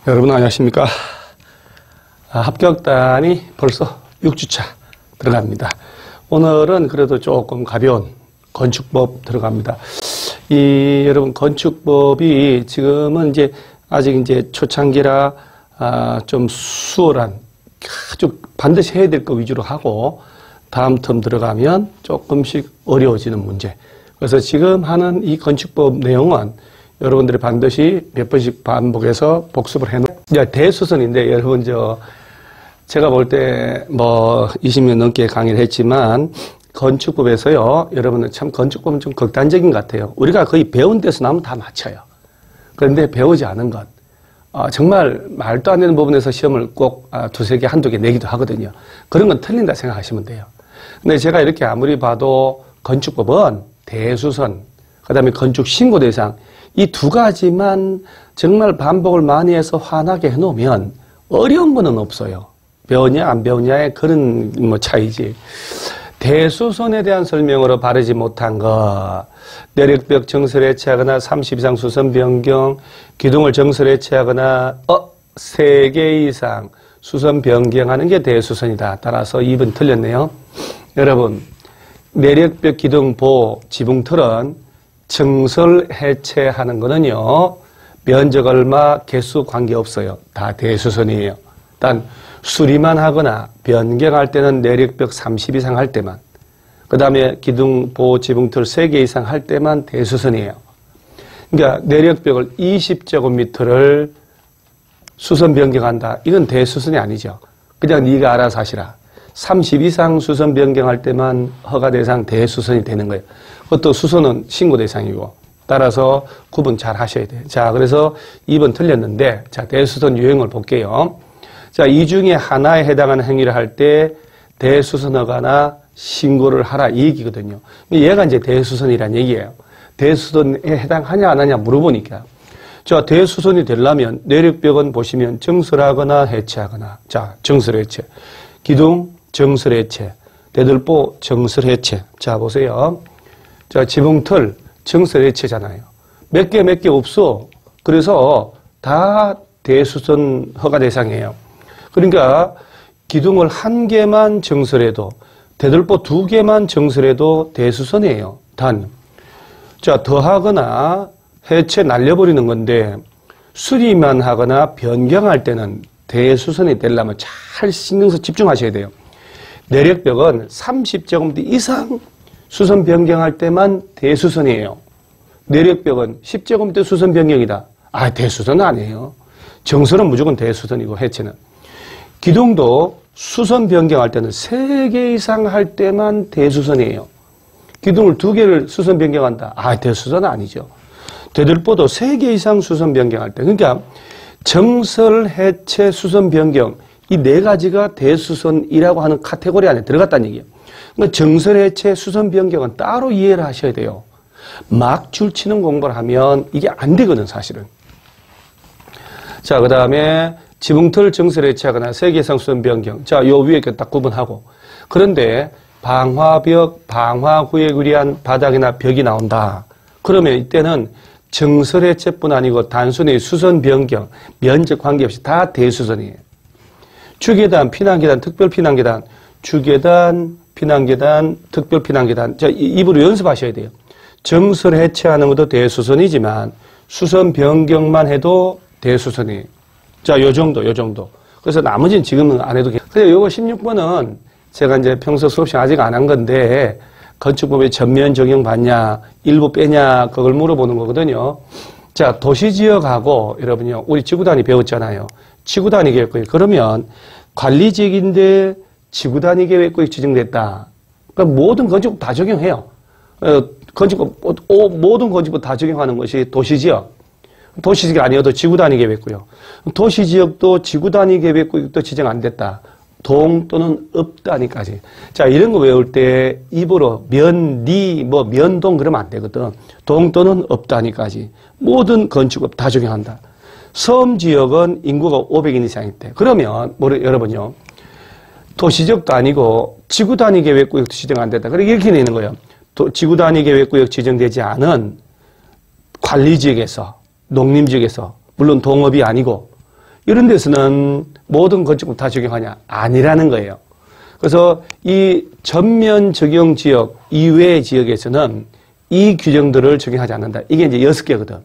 여러분 안녕하십니까? 합격단이 벌써 6주차 들어갑니다. 오늘은 그래도 조금 가벼운 건축법 들어갑니다. 여러분 건축법이 지금은 이제 아직 이제 초창기라 좀 수월한 아주 반드시 해야 될 거 위주로 하고 다음 텀 들어가면 조금씩 어려워지는 문제. 그래서 지금 하는 이 건축법 내용은 여러분들이 반드시 몇 번씩 반복해서 복습을 해놓은 대수선인데, 여러분 제가 볼 때 뭐 20년 넘게 강의를 했지만 건축법에서요, 여러분은 참 건축법은 좀 극단적인 것 같아요. 우리가 거의 배운 데서 나오면 다 맞춰요. 그런데 배우지 않은 것, 정말 말도 안 되는 부분에서 시험을 꼭 두세 개, 한두 개 내기도 하거든요. 그런 건 틀린다 생각하시면 돼요. 근데 제가 이렇게 아무리 봐도 건축법은 대수선, 그 다음에 건축신고대상, 이 두 가지만 정말 반복을 많이 해서 환하게 해놓으면 어려운 거는 없어요. 배우냐 안 배우냐의 그런 차이지. 대수선에 대한 설명으로 바르지 못한 것, 내력벽 정설 해체하거나 30 이상 수선 변경, 기둥을 정설 해체하거나 3개 이상 수선 변경하는 게 대수선이다. 따라서 2번 틀렸네요. 여러분, 내력벽 기둥 보호 지붕틀은 정설 해체하는 거는요, 면적 얼마 개수 관계없어요. 다 대수선이에요. 단 수리만 하거나 변경할 때는 내력벽 30 이상 할 때만, 그 다음에 기둥 보호 지붕틀 3개 이상 할 때만 대수선이에요. 그러니까 내력벽을 20제곱미터를 수선 변경한다. 이건 대수선이 아니죠. 그냥 네가 알아서 하시라. 30 이상 수선 변경할 때만 허가 대상 대수선이 되는 거예요. 그것도 수선은 신고 대상이고, 따라서 구분 잘 하셔야 돼요. 자, 그래서 2번 틀렸는데, 자, 대수선 유형을 볼게요. 자, 이 중에 하나에 해당하는 행위를 할 때 대수선 허가나 신고를 하라, 이 얘기거든요. 얘가 이제 대수선이란 얘기예요. 대수선에 해당하냐 안 하냐 물어보니까. 자, 대수선이 되려면 내력벽은 보시면 정설하거나 해체하거나, 자, 정설 해체, 기둥 정설 해체, 대들보 정설 해체. 자, 보세요. 자, 지붕틀 정설 해체잖아요. 몇 개 없어. 그래서 다 대수선 허가 대상이에요. 그러니까 기둥을 1개만 정설해도, 대들보 2개만 정설해도 대수선이에요. 단, 자, 더하거나 해체 날려버리는 건데 수리만 하거나 변경할 때는 대수선이 되려면 잘 신경 써서 집중하셔야 돼요. 내력벽은 30제곱미터 이상 수선 변경할 때만 대수선이에요. 내력벽은 10제곱미터 수선 변경이다. 대수선은 아니에요. 정설은 무조건 대수선이고, 해체는. 기둥도 수선 변경할 때는 3개 이상 할 때만 대수선이에요. 기둥을 2개를 수선 변경한다. 대수선은 아니죠. 대들보도 3개 이상 수선 변경할 때. 그러니까 정설, 해체, 수선 변경, 이 4가지가 대수선이라고 하는 카테고리 안에 들어갔다는 얘기예요. 그러니까 정설, 해체, 수선 변경은 따로 이해를 하셔야 돼요. 막 줄치는 공부를 하면 이게 안 되거든, 사실은. 자, 그 다음에 지붕틀 정설 해체하거나 3개 이상 수선 변경. 자, 요 위에 딱 구분하고. 그런데 방화벽, 방화구에 의리한 바닥이나 벽이 나온다. 그러면 이때는 정설 해체뿐 아니고 단순히 수선 변경, 면적 관계없이 다 대수선이에요. 주계단, 피난계단, 특별피난계단, 주계단, 피난계단, 특별피난계단. 자, 입으로 연습하셔야 돼요. 정설 해체하는 것도 대수선이지만 수선 변경만 해도 대수선이에요. 자, 요 정도. 그래서 나머지는 지금은 안 해도 그래서 요거 16번은 제가 이제 평소 수업 시간 아직 안 한 건데, 건축법에 전면 적용 받냐, 일부 빼냐, 그걸 물어보는 거거든요. 자, 도시지역하고, 여러분요, 우리 지구단위 배웠잖아요. 지구단위 계획구역. 그러면 관리지역인데 지구단위 계획구역이 지정됐다. 그러니까 모든 건축법 다 적용해요. 모든 건축법 다 적용하는 것이 도시지역. 도시지역이 아니어도 지구단위 계획구역. 도시지역도 지구단위 계획구역도 지정 안 됐다. 동 또는 읍 단위까지. 자, 이런 거 외울 때 입으로 면동 그러면 안 되거든. 동 또는 읍 단위까지. 모든 건축법 다 적용한다. 섬지역은 인구가 500인 이상일 때. 그러면, 여러분요, 도시지역도 아니고 지구단위 계획구역도 지정 안 됐다. 그러니까 이렇게 되는 거예요. 지구단위 계획구역 지정되지 않은 관리지역에서, 농림지역에서, 물론 동업이 아니고, 이런 데서는 모든 건축법 다 적용하냐? 아니라는 거예요. 그래서 이 전면 적용 지역 이외의 지역에서는 이 규정들을 적용하지 않는다. 이게 이제 6개거든.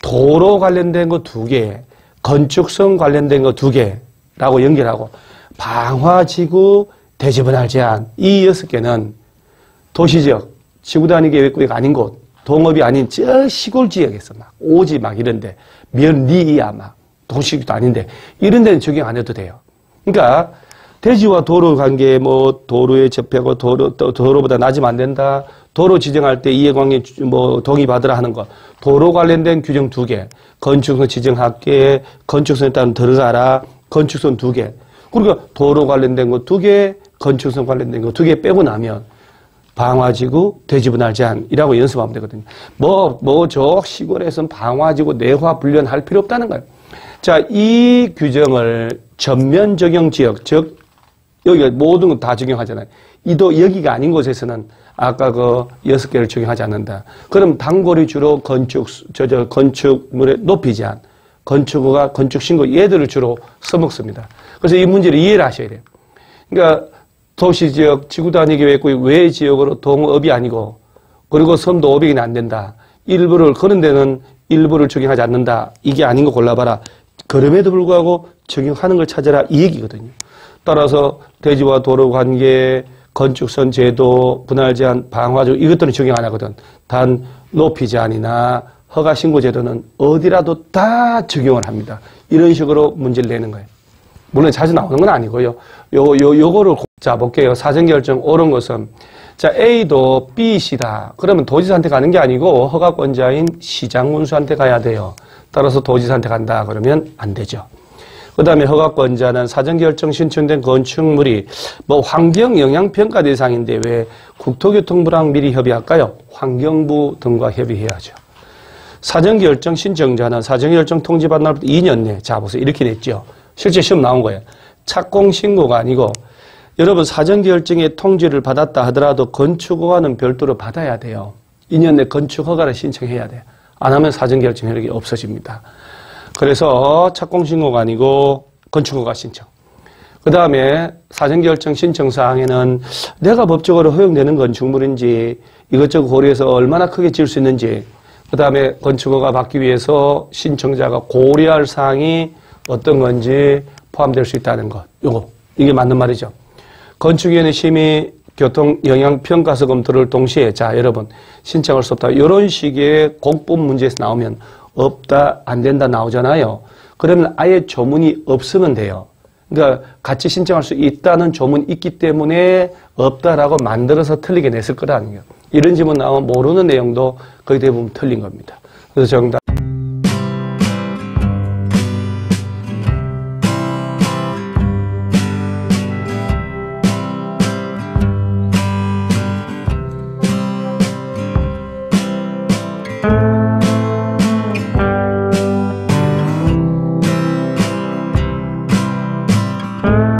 도로 관련된 거 2개, 건축성 관련된 거 2개라고 연결하고, 방화지구 대지분할 제한, 이 6개는 도시지역, 지구단위 계획구역 아닌 곳, 동업이 아닌 저 시골 지역에서 막, 오지 막 이런데, 면리야 막, 도시도 아닌데, 이런 데는 적용 안 해도 돼요. 그러니까, 대지와 도로 관계, 뭐, 도로에 접하고 도로보다 낮으면 안 된다. 도로 지정할 때 이해관계 동의받으라 하는 거. 도로 관련된 규정 2개. 건축선 지정할게. 건축선에 따른 들어가라. 건축선 2개. 그러니까 도로 관련된 거 2개, 건축선 관련된 거 2개 빼고 나면 방화지구 대지분할 제한이라고 연습하면 되거든요. 저 시골에서는 방화지구 내화 분련할 필요 없다는 거예요. 자, 이 규정을 전면 적용 지역, 즉, 여기가 모든 거 다 적용하잖아요. 여기가 아닌 곳에서는 아까 그 6개를 적용하지 않는다. 그럼 단골이 주로 건축물의 높이 제한, 건축허가, 건축신고 얘들을 주로 써먹습니다. 그래서 이 문제를 이해를 하셔야 돼요. 그러니까 도시지역, 지구단위 계획구역 외 지역으로 동업이 아니고, 그리고 선도 500이나 안 된다. 그런 데는 일부를 적용하지 않는다. 이게 아닌 거 골라봐라. 그럼에도 불구하고 적용하는 걸 찾아라. 이 얘기거든요. 따라서 대지와 도로 관계, 건축선 제도, 분할 제한, 방화주 이것들은 적용 안 하거든. 단 높이 제한이나 허가 신고 제도는 어디라도 다 적용을 합니다. 이런 식으로 문제를 내는 거예요. 물론 자주 나오는 건 아니고요. 요거를 자 볼게요. 사전결정 옳은 것은 자 A도 B, C다. 그러면 도지사한테 가는 게 아니고 허가권자인 시장군수한테 가야 돼요. 따라서 도지사한테 간다 그러면 안 되죠. 그 다음에 허가권자는 사전결정 신청된 건축물이 환경영향평가 대상인데 왜 국토교통부랑 미리 협의할까요? 환경부 등과 협의해야죠. 사전결정 신청자는 사전결정 통지받은 날부터 2년 내, 자 보세요. 이렇게 냈죠. 실제 시험 나온 거예요. 착공신고가 아니고 여러분 사전결정의 통지를 받았다 하더라도 건축허가는 별도로 받아야 돼요. 2년 내 건축허가를 신청해야 돼요. 안 하면 사전결정 효력이 없어집니다. 그래서 착공신고가 아니고 건축허가 신청. 그 다음에 사전결정 신청사항에는 내가 법적으로 허용되는 건축물인지 이것저것 고려해서 얼마나 크게 지을 수 있는지 그 다음에 건축허가 받기 위해서 신청자가 고려할 사항이 어떤 건지 포함될 수 있다는 것. 이게 맞는 말이죠. 건축위원회 심의 교통영향평가서 검토를 동시에 자 여러분 신청할 수 없다. 이런 식의 공법 문제에서 나오면 없다, 안 된다 나오잖아요. 그러면 아예 조문이 없으면 돼요. 그러니까 같이 신청할 수 있다는 조문이 있기 때문에 없다라고 만들어서 틀리게 냈을 거라는 거예요. 이런 질문 나오면 모르는 내용도 거의 대부분 틀린 겁니다. 그래서 정답